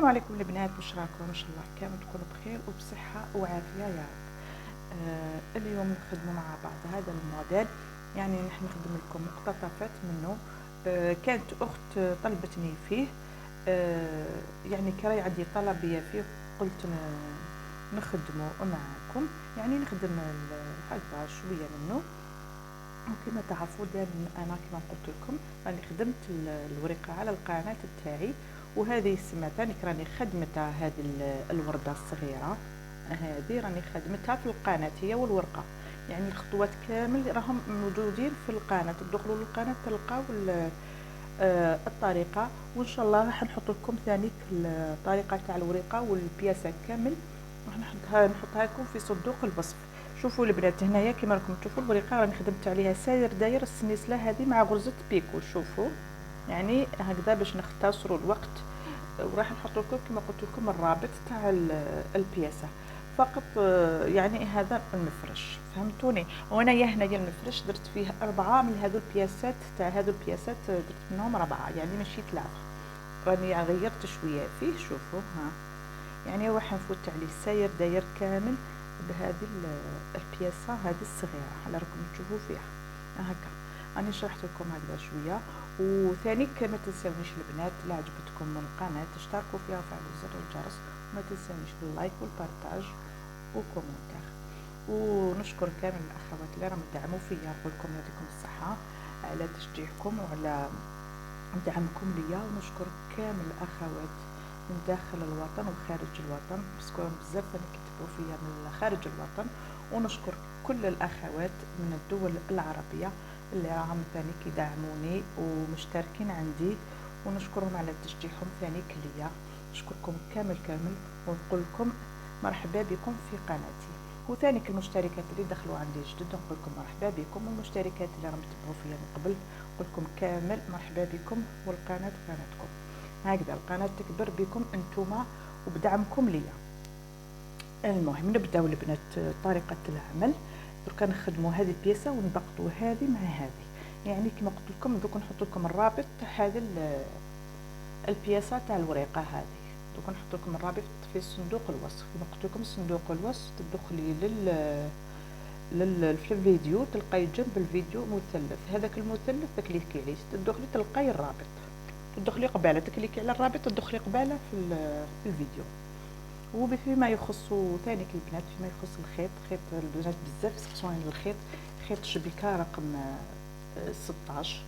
السلام عليكم البنات، واش راكم؟ ان شاء الله كامل تكونوا بخير وبصحه وعافيه يا رب. اليوم نخدموا مع بعض هذا الموديل، يعني نحن نخدم لكم مقتطفات منه. كانت اخت طلبتني فيه، يعني كراي عندي طلبيه فيه، قلت نخدمه معكم، يعني نخدم هكذا شويه منه. وكما تعرفوا دائما انا كما قلت لكم راني خدمت الورقه على القناه تاعي، وهذه السماتة راني خدمتها، هذه الورده الصغيره هذه راني خدمتها في القناه هي والورقه، يعني الخطوات كامل راهم موجودين في القناه، تدخلوا للقناه تلقاو الطريقه، وان شاء الله راح نحط لكم ثاني الطريقه تاع الورقه والبياسه كامل، راح نحطها لكم في صندوق الوصف. شوفوا البنات هنايا كما راكم تشوفوا الورقه راني خدمت عليها ساير داير السنيسله هذه مع غرزه بيكو، شوفوا يعني هكذا باش نختصروا الوقت. وراح نحط لكم كما قلت لكم الرابط تاع البياسه فقط، يعني هذا المفرش فهمتوني. وانايا هنايا المفرش درت فيه 4 من هذو البياسات، تاع هذو البياسات درت منهم 4 يعني ماشي 3، راني غيرت شويه فيه. شوفوا ها، يعني راح نفوت عليه ساير داير كامل بهذه البياسه هذه الصغيره على راكم تشوفوا فيها هكا. راني شرحت لكم هكذا شويه. وثاني ما تنساونيش البنات، لا عجبتكم القناه تشتركوا فيها وفعلوا زر الجرس، وما تنساونيش اللايك والبارطاج وكومنتار. ونشكر كامل الاخوات اللي راهم يدعموا فيا، نقول لكم يعطيكم الصحه على تشجيعكم وعلى دعمكم ليا. ونشكر كامل الاخوات من داخل الوطن وخارج الوطن، باسكو بزاف اللي كيتبعوا فيا من خارج الوطن. ونشكر كل الاخوات من الدول العربيه اللي راهم ثاني كيدعموني ومشتركين عندي، ونشكرهم على تشجيعهم ثاني ليا. نشكركم كامل ونقول لكم مرحبا بكم في قناتي. وثاني المشتركات اللي دخلوا عندي جدد نقول لكم مرحبا بكم، والمشتركات اللي راهم يتبعوا فيا من قبل نقول لكم كامل مرحبا بكم، والقناه قناتكم هكذا، القناه تكبر بكم انتوما وبدعمكم ليا. المهم نبداو البنات طريقه العمل. درك نخدموا هذه البياسه ونبقطوا هذه مع هذه، يعني كما قلت لكم دوك نحط لكم الرابط تاع هذه البياسه تاع الورقه هذه، دوك نحط لكم الرابط في صندوق الوصف. كما قلت لكم صندوق الوصف تدخلي في الفيديو تلقاي جنب الفيديو مثلث، هذاك المثلث تكليكي عليه تدخلي تلقاي الرابط، تدخلي قباله تكليكي على الرابط تدخلي قباله في الفيديو. وفيما يخص ثاني البنات فيما يخص الخيط، خيط البنات بزاف يسقسوني الخيط، خيط شبكه رقم 16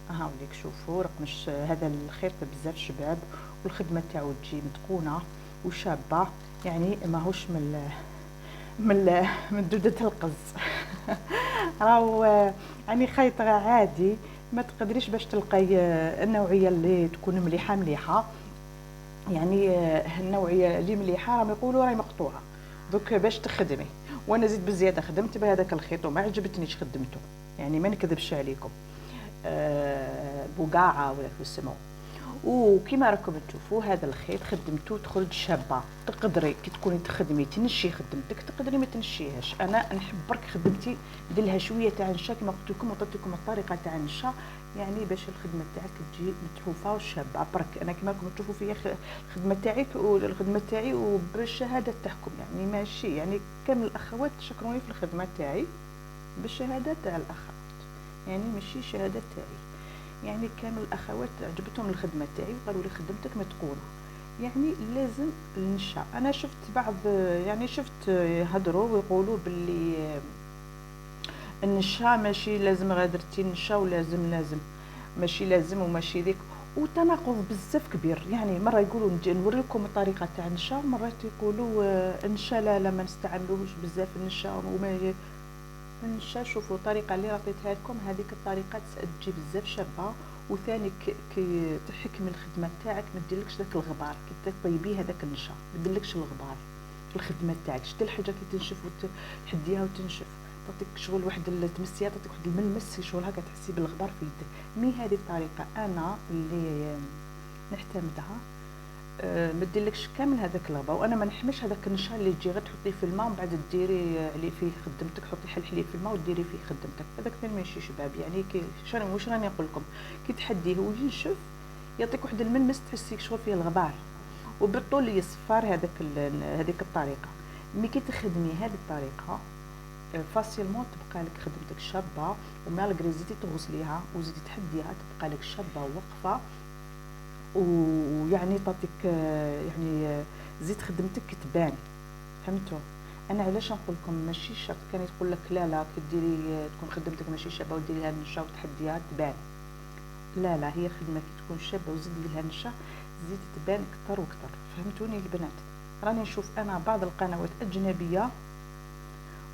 هاوليك شوفوا رقم هذا الخيط بزاف شباب، والخدمه تاعو تجي متقونه وشابه، يعني ماهوش من دودة القز راهو يعني خيط عادي، ما تقدريش باش تلقاي النوعيه اللي تكون مليحه، يعني النوعيه اللي مليحه راهم يقولوا راهي مقطوعه دوك باش تخدمي. وانا زيد بزياده خدمت بهذاك الخيط وما عجبتنيش خدمته، يعني ما نكذبش عليكم، بقاعه ولا يسموه. وكما راكم تشوفوا هذا الخيط خدمته تخرج شابه، تقدري كي تكوني تخدمي تنشي خدمتك تقدري ما تنشيهاش. انا نحب برك خدمتي ندير لها شويه تاع نشا، كما قلت لكم وعطيت لكم الطريقه تاع النشا، يعني باش الخدمه تاعك تجي متحوفه وشابه برك. انا كما راكم تشوفوا فيا الخدمه تاعي والخدمه تاعي وبالشهاده تاعكم، يعني ماشي يعني كامل الاخوات شكروني في الخدمه تاعي بالشهاده تاع الاخوات، يعني ماشي شهاده تاعي، يعني كانوا الاخوات عجبتهم الخدمه تاعي وقالوا لي خدمتك متقونه، يعني لازم النشا. انا شفت بعض يعني شفت يهضروا ويقولوا باللي النشا ماشي لازم غادرتي النشا ولازم ماشي لازم وماشي ذيك، وتناقض بزاف كبير. يعني مره يقولوا نوري لكم الطريقه تاع النشا، مرات يقولوا النشا لا ما نستعملوش بزاف النشا وما النشا. شوفوا الطريقه اللي عطيتها لكم هذيك الطريقه تجي بزاف شابه، وثاني كي تحكمي الخدمه تاعك ما ديرلكش داك الغبار كي تطيبي هذاك النشا، ما ديرلكش الغبار في الخدمه تاعك. شتي الحاجه كي تنشف وتحديها وتنشف تعطيك شغل واحد تمسيها، تعطيك واحد الملمس شغل هكا تحسي بالغبار في يدك. مي هذه الطريقه انا اللي نعتمدها، ما ديرلكش كامل هذاك الغبار، وانا ما نحملش هذاك النشا اللي تجي غير تحطيه في الماء ومن بعد ديري عليه فيه خدمتك، حطي حلحليه في الماء وديري فيه خدمتك، هذاك ثاني ماشي شباب. يعني كي واش راني نقول لكم كي تحديه وينشف يعطيك واحد الملمس تحسي شغل فيه الغبار، وبالطول يصفر هذيك الطريقه. ملي كي تخدمي هذه الطريقه فاسيلمون تبقى لك خدمتك شابه، ومالغري زيدي تغسليها وزيدي تحديها تبقى لك شابه وواقفه، ويعني تعطيك يعني زيد خدمتك تبان. فهمتوا؟ انا علاش نقول لكم ماشي شرط كان يقول لك لا كديري تكون خدمتك ماشي شابه وديري لها النشا وتحديها تبان. لا هي خدمه كي تكون شابه وزيدي لها النشا زيد تبان اكثر واكثر. فهمتوني البنات؟ راني نشوف انا بعض القنوات اجنبيه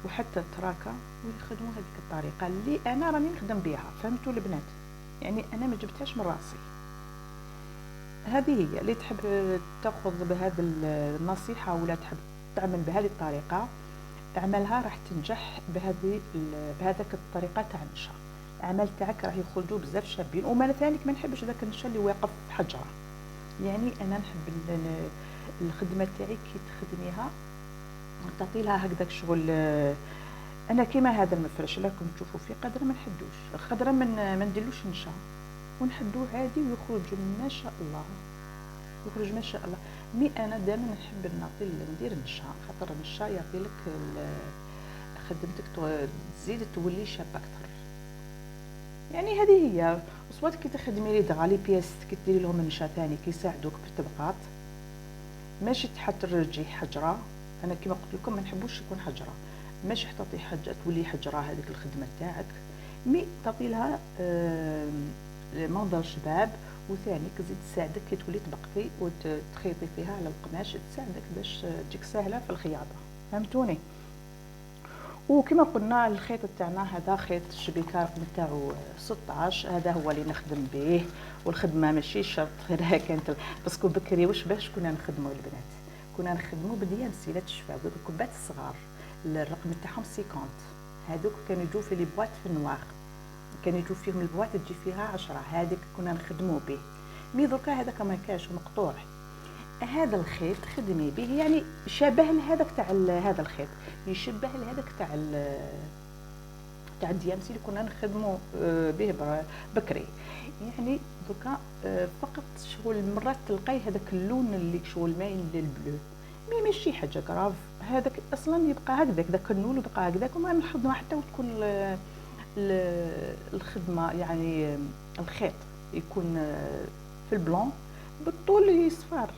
وحتى تراكا ويخدموا هذيك الطريقه اللي انا راني نخدم بها. فهمتوا البنات؟ يعني انا ما جبتهاش من راسي، هذه هي اللي تحب تاخذ بهذه النصيحه ولا تحب تعمل بهذه الطريقه اعملها، راح تنجح بهذاك الطريقه تاع النشا. العمل تاعك راح يخرجوا بزاف شابين. وما ثاني ما نحبش ذاك النشا اللي واقف حجره، يعني انا نحب الخدمه تاعي كي تخدميها تعطي لها هكذاك شغل. انا كيما هذا المفرش راكم تشوفوا فيه قادره ما نحدوش، قادره ما نديرلوش نشا ونحدوه عادي ويخرج ما شاء الله، يخرج ما شاء الله. مي انا دائما نحب ندير النشا، خاطر النشا يعطي لك خدمتك تزيد تولي شابه اكثر. يعني هذه هي. وصوات كي تخدمي لي دغا لي بياس كي ديري لهم النشا ثاني كيساعدوك في الطبقات، ماشي تحرجي حجره. انا كما قلت لكم ما نحبوش يكون حجره، ماشي تعطي حاجه تولي حجره هذيك الخدمه تاعك، مي تعطي لها منظر شباب. وثاني كتزيد تساعدك كي تولي تبقتي وتخيطي فيها على القماش، تساعدك باش تجيك سهله في الخياطه. فهمتوني؟ وكما قلنا الخيط تاعنا هذا خيط الشبيكه رقم تاعو 16، هذا هو اللي نخدم به. والخدمه ماشي شرط غير كانت باسكو بكري واش باش كنا نخدموا البنات، كنا نخدموا بديان سيلات الشفاف دوك الكبات الصغار الرقم تاعهم 50، هذوك كانوا يجوا في لي بواط في النواغ، كان يجوا فيهم البواط تجي فيها 10، هذيك كنا نخدموا به. مي دركا هذاك ما كاش مقطوع، هذا الخيط خدمي به يعني شبه لهذاك تاع هذا الخيط يشبه لهذاك تاع الديامسي اللي كنا نخدموا به بكري. يعني دركا فقط شغل مرات تلقاي هذاك اللون اللي شغل مايل للبلو، مي ماشي حاجه كراف، هذاك اصلا يبقى هكذاك، داك النول يبقى هكذاك وما نحضنا حتى وتكون الخدمه يعني الخيط يكون في البلون بالطول يصفر.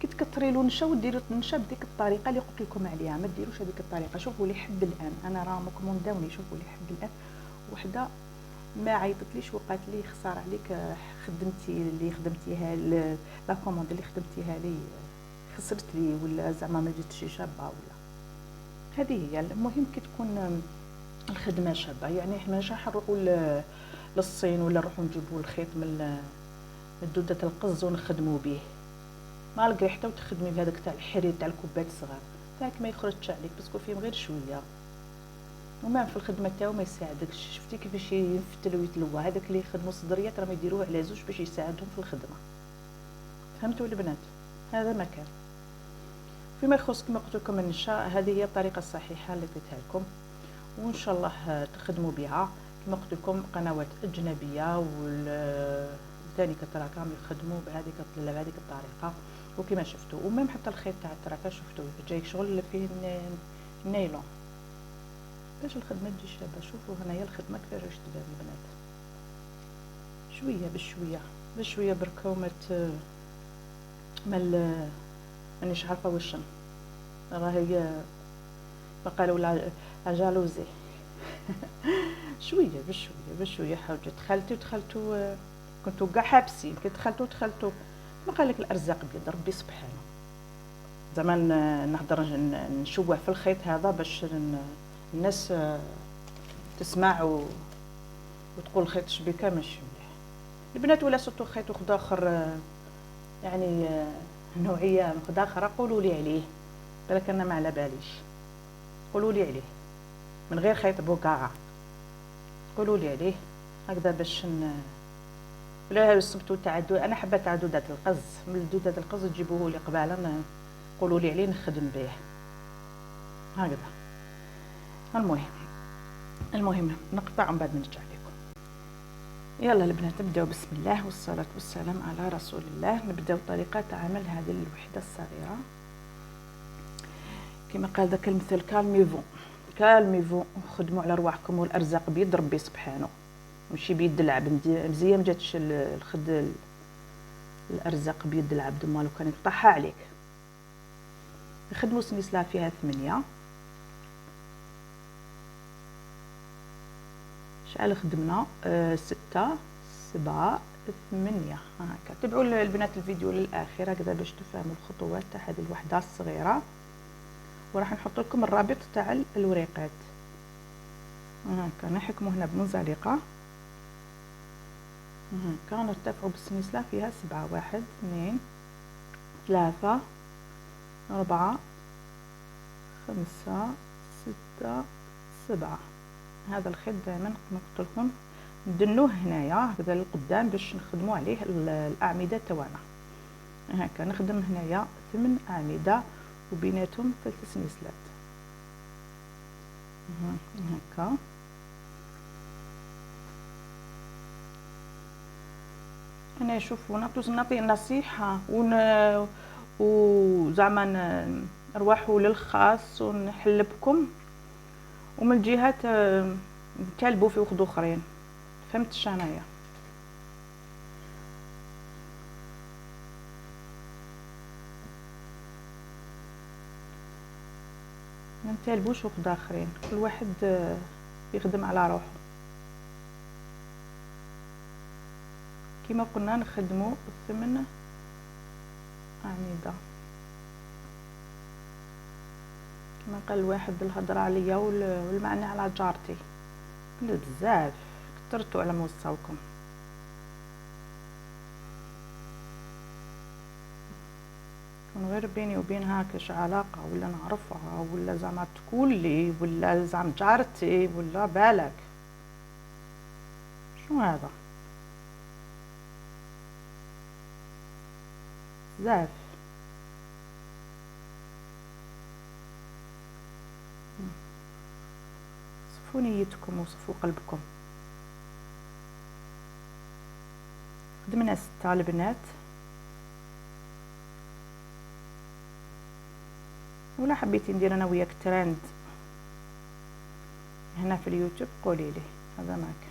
كي تكثري له نشا وديري النشا بديك الطريقه اللي قلت لكم عليها، ما ديروش هذيك الطريقه. شوفوا لي حد الان انا راه مكمونداوني، شوفوا لي حد الان وحده ما عيطتليش وقالت لي خساره عليك خدمتي اللي خدمتيها لا كوموند اللي خدمتيها لي خسرت لي ولا زعما ما جاتش شابه ولا. هذه هي المهم كي تكون الخدمه شابه. يعني احنا مش راح نروحوا للصين ولا نروحوا نجيبوا الخيط من دوده القز ونخدموا به، مالغري حتى وتخدمي بهذاك تاع الحرير تاع الكوبات الصغار تاعك ما يخرجش عليك باسكو فيهم غير شويه، وما في الخدمه تاعو ما يساعدكش. شفتي كيفاش يفتل ويتلوى، هذاك اللي يخدموا صدريات راه يديروه على زوج باش يساعدهم في الخدمه. فهمتوا البنات؟ هذا ما كان فيما يخص كما قلت لكم النشا. هذه هي الطريقه الصحيحه اللي قلتها لكم وان شاء الله تخدموا بها. كما قلت لكم قنوات اجنبيه ذلك التراكم يخدموا بهذيك الطريقه وكما شفتوا. وميم حتى الخيط تاع التراكه شفتوا جاي شغل فيه النايلون باش الخدمه تجي شابه. شوفوا هنايا الخدمه كيفاش تبان البنات، شويه بشويه بشويه بركه ومات مانيش عارفه واش راهي ما قالوا الجالوزي شويه بشويه حاولتوا دخلتوا كنتوا كاع حابسين، كي دخلتوا ما قال لك الارزاق بيد ربي سبحانه. زعما نهضر نشوه في الخيط هذا باش الناس تسمع وتقول الخيط شبيكه ماشي مليح البنات. ولا صوتو خيط وخد اخر يعني نوعيه خد اخر قولوا لي عليه، بالك انا ما على باليش، قولوا لي عليه من غير خيط بوكاع، قولوا لي عليه هكذا باش ولا سمتو تاع انا حبه تاع دودات القز، من دودات القز تجيبوه لي قباله قولوا لي عليه نخدم به هكذا. المهم نقطع ومن بعد نرجع لكم. يلا البنات نبداو بسم الله والصلاة والسلام على رسول الله. نبداو طريقة عمل هذه الوحدة الصغيرة. كما قال ذاك المثل كالميفو خدموا على رواحكم والارزاق بيد ربي سبحانه، ماشي بيد العبد. مزيان ما جاتش الارزاق بيد العبد، مالو كان يقطعها عليك. نخدموا سنيسله فيها 8. شحال خدمنا؟ 6 7 8 هكا. تبعوا البنات الفيديو للاخر هكذا باش تفهموا الخطوات تاع هذه الوحده الصغيره، وراح نحط لكم الرابط تاع الوريقات هكا. نحكموا هنا بمنزلقه هكا، نرتفعوا بالسنيسله فيها 7. 1 2 3 4 5 6 7. هذا الخيط دائما قلت لكم ندنوه هنايا هكذا للقدام باش نخدموا عليه الاعمده تاعنا. هكا نخدم هنايا 8 اعمده وبيناتهم 3 سنيسلات هكا. انا شوفوا نعطي نصيحه وزعما نروحوا للخاص ونحلبكم، ومن جهات نكالبوا في وحد اخرين. فهمت انايا؟ ما نتالبوش وحد اخرين، كل واحد يخدم على روحه. كما قلنا نخدموا 8 اعمده. كما قال الواحد الهضره عليا والمعنى على جارتي، بزاف كثرتوا على موصاوكم. كون غير بيني وبينها كاش علاقه ولا نعرفها ولا زعما تقول لي ولا زعما جارتي ولا بالك شنو هذا بزاف. صفوا نيتكم وصفوا قلبكم. خدمنا 6 البنات، ولا حبيتي ندير انا وياك ترند هنا في اليوتيوب قولي لي، هذا معك.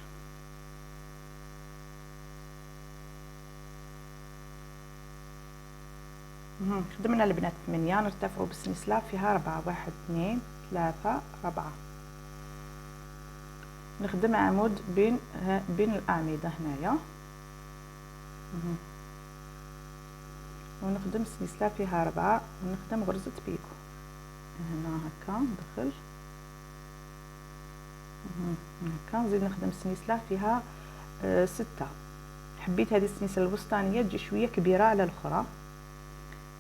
خدمنا البنات 8. نرتفعوا بالسنسله فيها 4. 1 2 3 4. نخدم عمود بين الاعمده هنايا ونخدم سنسله فيها 4 ونخدم غرزه بيكو هنا هكا ندخل هكا. نزيد نخدم سنسله فيها 6. حبيت هذه السنسله الوسطانيه تجي شويه كبيره على الاخرى.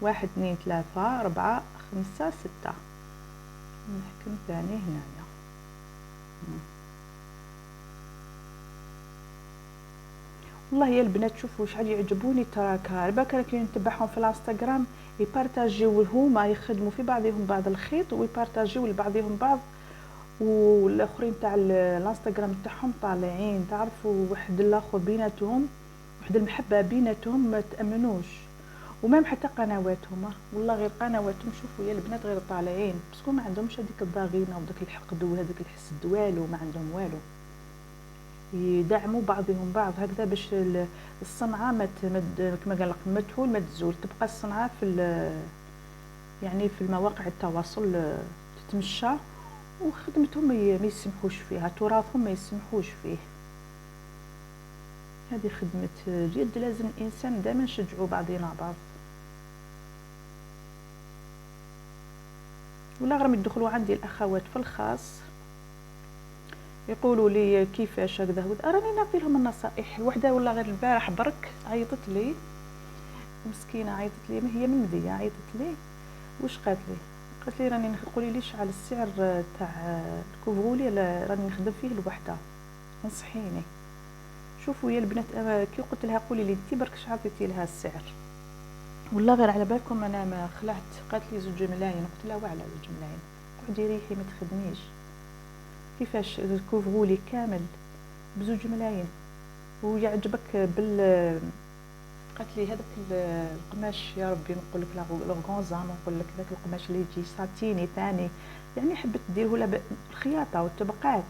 1 2 3 4 5 6. نحكم ثاني هنايا. والله يا البنات شوفوا شحال يعجبوني التراكه. على بالك كي نتبعهم في الانستغرام يبارطاجيو هما يخدموا في بعضهم بعض الخيط ويبارطاجيو لبعضهم بعض، والاخرين تاع الانستغرام تاعهم طالعين تعرفوا واحد الاخر بيناتهم واحد المحبه بيناتهم ما تامنوش. ومام حتى قنواتهم والله غير قنواتهم شوفوا يا البنات غير طالعين باسكو ما عندهمش هذيك الضغينه وداك الحقد وهذاك الحسد والو، ما عندهم والو. يدعموا بعضهم بعض هكذا باش الصنعه كما قال لك مدحول ما تزول، تبقى الصنعه يعني في المواقع التواصل تتمشى، وخدمتهم ما يسمحوش فيها، تراثهم ما يسمحوش فيه. هذه خدمه اليد، لازم الانسان دائما نشجعوا بعضنا بعض. ولا غير يدخلوا عندي الاخوات في الخاص يقولوا لي كيفاش هكذا راني نعطي لهم النصائح. وحده ولا غير البارح برك عيطت لي مسكينه، عيطت لي هي من مديه، عيطت لي واش قالت لي راني قولي لي شحال السعر تاع الكوفرولي راني نخدم فيه الوحده، نصحيني. شوفوا يا البنات كي قلت لها قولي لي انت برك شحال عطيتي لها السعر، والله غير على بالكم انا ما خلعت. قالت لي 2 ملايين. قلت لها وعلى 2 ملايين قعدي ريحي ما تخدميش. كيفاش الكوفرولي كامل ب2 ملايين؟ ويعجبك قالت لي هذاك القماش يا ربي نقول لك لورغونزا، نقول لك ذاك القماش اللي يجي ساتيني ثاني، يعني حبت ديره له الخياطه والطبقات،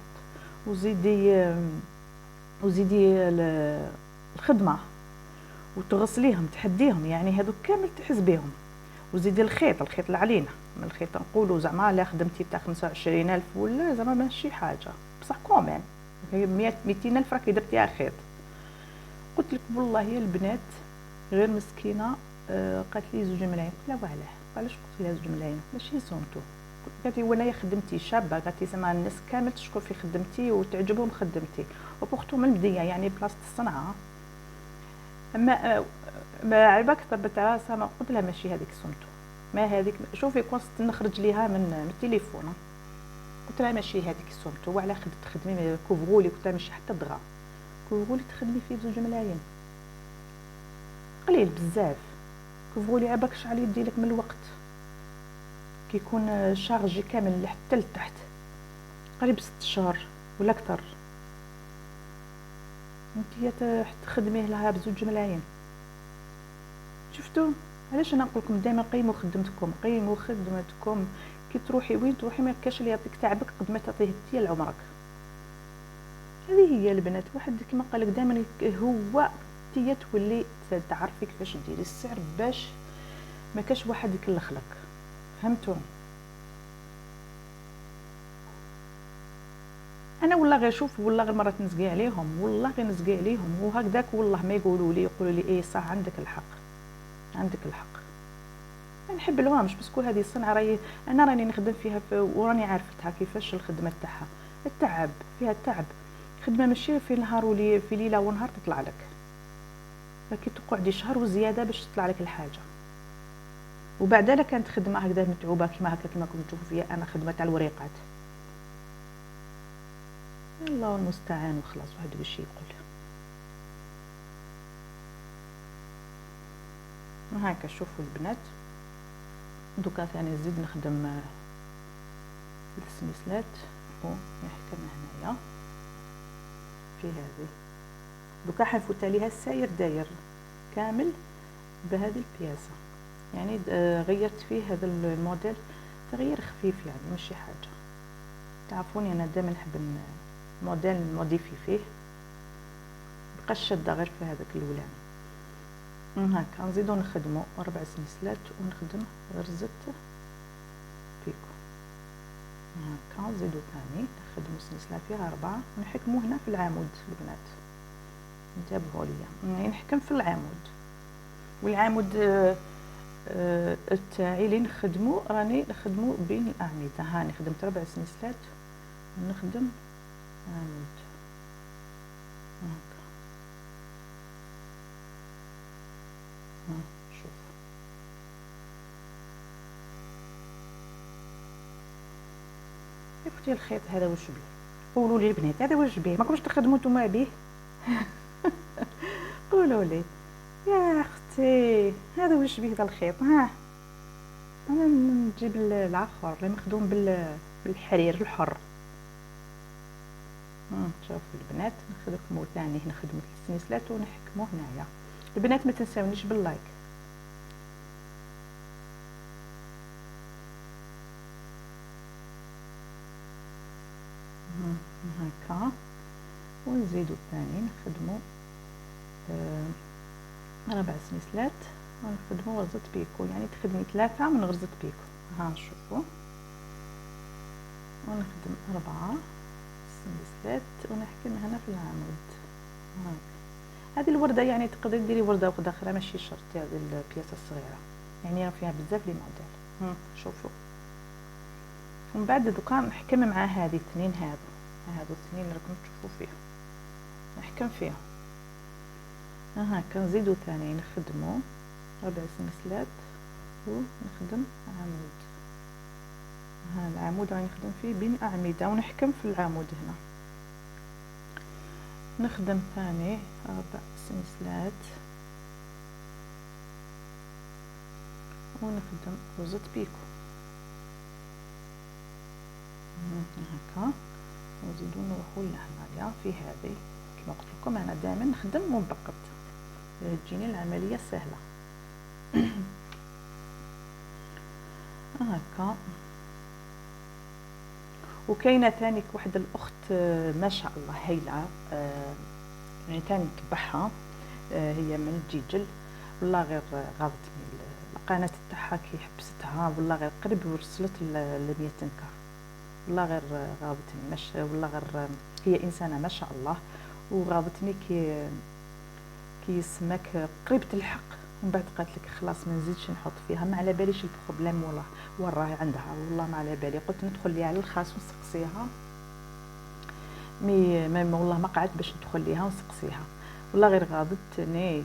وزيدي الخدمه وتغسليهم تحديهم، يعني هذوك كامل تحسبيهم، وزيدي الخيط اللي علينا من الخيط نقولوا زعما لا خدمتي تاع 25,000 ولا زعما ماشي حاجه، بصح كومين 200,000 راكي درتيها خيط. قلت لك والله يا البنات غير مسكينه. قالت لي 2 ملايين. قلت لها وعلاه؟ علاش قلت لها 2 ملايين ماشي سونتو؟ قالت لي وانايا خدمتي شابه، قالت لي زعما الناس كامل تشكر في خدمتي وتعجبهم خدمتي، وبورتو من البدايه يعني بلاصه الصنعه. اما ما عيبك طبت راسها، ما قلت لها ماشي هذيك سونتو، ما هذيك شوفي كنت نخرج ليها من التليفون، قلت لها ماشي هذيك سونتو، وعلى تخدمي كوفغولي؟ قلت لها ماشي حتى دغا كوفغولي تخدمي فيه 2 ملايين قليل بزاف. كوفغولي عباك شحال يديلك من الوقت كيكون شارجي كامل حتى لتحت، قريب 6 شهور ولا اكثر، انتي تخدميه لها ب2 ملايين. شفتوا علاش انا نقول لكم دائما قيموا خدمتكم، قيموا خدمتكم، كي تروحي وين تروحي ما كاش اللي يعطيك تعبك قد ما تعطيه انت لعمرك. هذه هي البنات، واحد كما قال لك دائما هو انت تولي تعرفي كيفاش ديري السعر باش ما كاش واحد يكلخ لك، فهمتوا؟ انا والله غير شوف، والله غير مرات نزقي عليهم، والله غير نزقي عليهم وهكذاك، والله ما يقولوا لي ايه صح عندك الحق، عندك الحق. نحب الهوامش باسكو هذه الصنعه راهي انا راني نخدم فيها وراني عارفتها كيفاش الخدمه تاعها، التعب فيها، التعب خدمه ماشي في نهار ولي في ليله ونهار تطلع لك، راكي تقعدي شهر وزياده باش تطلع لك الحاجه. وبعدها كانت خدمه هكذا متعوبه كما هكا كما كنتو تشوفوا فيا انا، خدمه تاع الوريقات. الله المستعان وخلاص واحد واش يقول. هكا شوفوا البنات، دوكا ثاني نزيد نخدم السميسلات ونحكم هنايا في هذه. دوكا حنفوت عليها الساير داير كامل بهذه البياسه، يعني غيرت فيه هذا الموديل تغيير خفيف، يعني ماشي حاجه. تعرفوني انا دائما نحب موديل موديفي فيه، بقاش شاده غير في هذاك الاولاني. هكا نزيدو نخدمو 4 سلسلات ونخدم غرزة بيكو. هكا نزيدو ثاني نخدمو سلسلة فيها 4 ونحكمو هنا في العمود البنات، انتبهوا ليا نحكم في العمود. والعمود تاعي اللي نخدمو راني نخدمو بين الاعمده. هاني خدمت 4 سلسلات ونخدم عمود هكا. شوف شفتي الخيط هذا واش بيه؟ قولوا لي البنات هذا واش بيه؟ ماكمش تخدموا نتوما بيه؟ قولوا لي يا اختي هذا واش بيه ذا الخيط؟ ها انا نجيب الاخر اللي مخدوم بالحرير الحر. شوفوا البنات نخدموا ثاني نخدموا السلسلات ونحكموا هنايا. البنات ما تنساونيش باللايك. هكا ونزيدو ثاني نخدمو 4 سلسلات ونخدمو غرزة بيكو، يعني تخدمي 3 من غرزة بيكو. ها شوفوا ونخدم 4 سلسلات ونحكم هنا في العمود. هذه الوردة يعني تقدري ديري وردة وحدة اخرى ماشي شرط هذه البياسة الصغيرة، يعني راه فيها بزاف لي موديل. شوفوا ومن بعد دوكا نحكم مع هذه الاثنين، هادو الاثنين اللي راكم تشوفوا فيهم نحكم فيهم. هكا نزيدو ثاني نخدمو 4 سلسلات ونخدم عمود. العمود راني نخدم فيه بين اعمده ونحكم في العمود هنا. نخدم ثاني 4 سلسلات ونخدم غرزة بيكو هكا، ونزيدو نروحو لهنايا في هذه كما قلت لكم انا دائما نخدم ونبقط، تجيني العمليه سهله. هكا. وكاينه ثاني واحده الاخت ما شاء الله هايله، يعني ثاني نتبعها، هي من الجيجل، والله غير غاضتني القناه تاعها كي حبستها، والله غير قريب وصلت ل 200 كا، والله غير غاضتني. مش والله غير هي انسانه ما شاء الله، وغاضتني كي سماك قريب تلحق، ومن بعد قالت لك خلاص ما نزيدش نحط فيها، ما على باليش البروبليم والله وين راهي عندها، والله ما على بالي. قلت ندخل ليها على الخاص ونسقسيها، مي ما والله ما قعدت باش ندخل ليها ونسقسيها، والله غير غاضتني.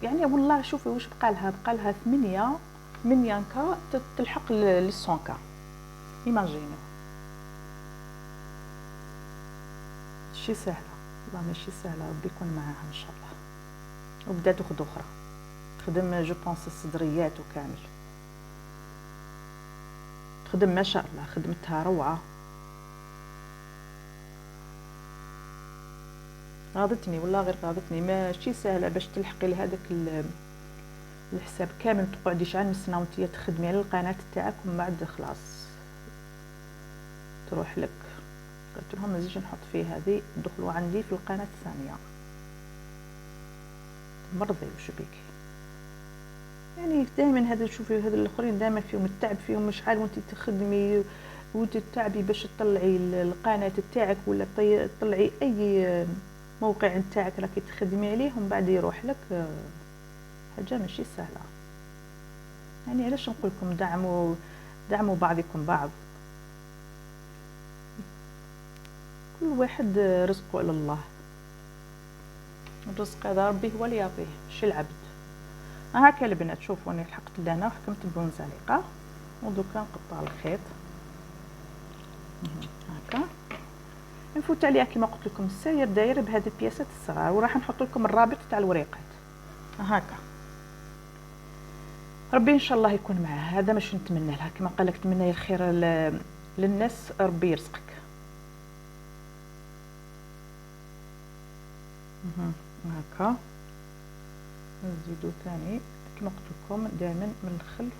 يعني والله شوفي واش بقى لها 8 كا تلحق ل 100 كا، ايماجينو. ماشي سهله، والله ماشي سهله، ربي يكون معاها ان شاء الله. وبدات اخت اخرى تخدم جو بونس الصدريات وكامل، تخدم ما شاء الله، خدمتها روعه. غاضتني والله غير غاضتني، ماشي سهله باش تلحقي لهذاك الحساب كامل، تقعدي شحال من سنه وانتي تخدمي على القناه تاعك، ومن بعد خلاص تروح لك. قلت لهم ما نزيدش نحط فيه هذه، دخلوا عندي في القناه الثانيه. مرضي وش بيك، يعني دائما هذا شوفي هذا الاخرين دائما فيهم التعب، فيهم شحال وانت تخدمي وتتعبي باش تطلعي القناه تاعك، ولا تطلعي اي موقع نتاعك راكي تخدمي عليه، ومن بعد يروح لك، حاجه ماشي سهله. يعني علاش نقول لكم دعموا بعضكم بعض، كل واحد رزقه على الله، الرزق هذا ربي هو اللي يعطيه، ماشي العبد. هكا البنات شوفوا اني لحقت لهنا وحكمت بمنزلقه، ودوكا نقطع الخيط هكا، نفوت عليها كما قلت لكم الساير داير بهذه البياسات الصغار، وراح نحط لكم الرابط تاع الوريقات هكا. ربي ان شاء الله يكون معها، هذا مش نتمنى لها، كما قال لك تمنى الخير للناس، ربي يرزقك. هكا نزيدو ثاني كما قلت لكم دائما من الخلف،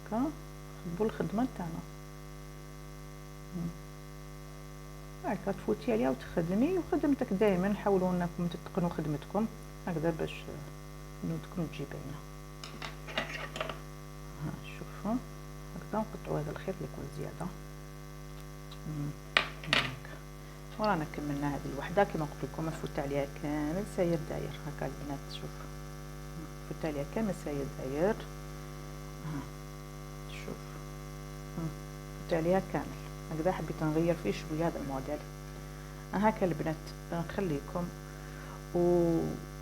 هكا نخدموا الخدمه تاعنا هكا، تفوتي عليها وتخدمي، وخدمتك دائما حاولوا انكم تتقنوا خدمتكم هكذا باش خدمتكم تجي باينه. شوفوا هكذا نقطعوا هذا الخيط اللي يكون زياده ورانا كملنا هذه الوحده كما قلت لكم. نفوت عليها كامل ساير داير هكا البنات، شوف نفوت عليها كامل ساير داير، شوف نفوت عليها كامل هكذا. حبيت نغير فيه شويه هذا الموديل هكا البنات. نخليكم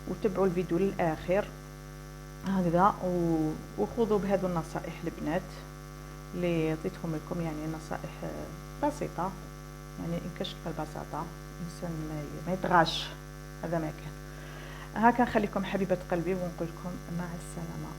وتبعوا الفيديو للاخر هكذا، وخذوا بهذو النصائح البنات اللي عطيتهم لكم، يعني نصائح بسيطه، يعني إن كشف البساطة الإنسان ما يطغاش، هذا ما كان. هكا نخليكم حبيبة قلبي ونقول لكم مع السلامة.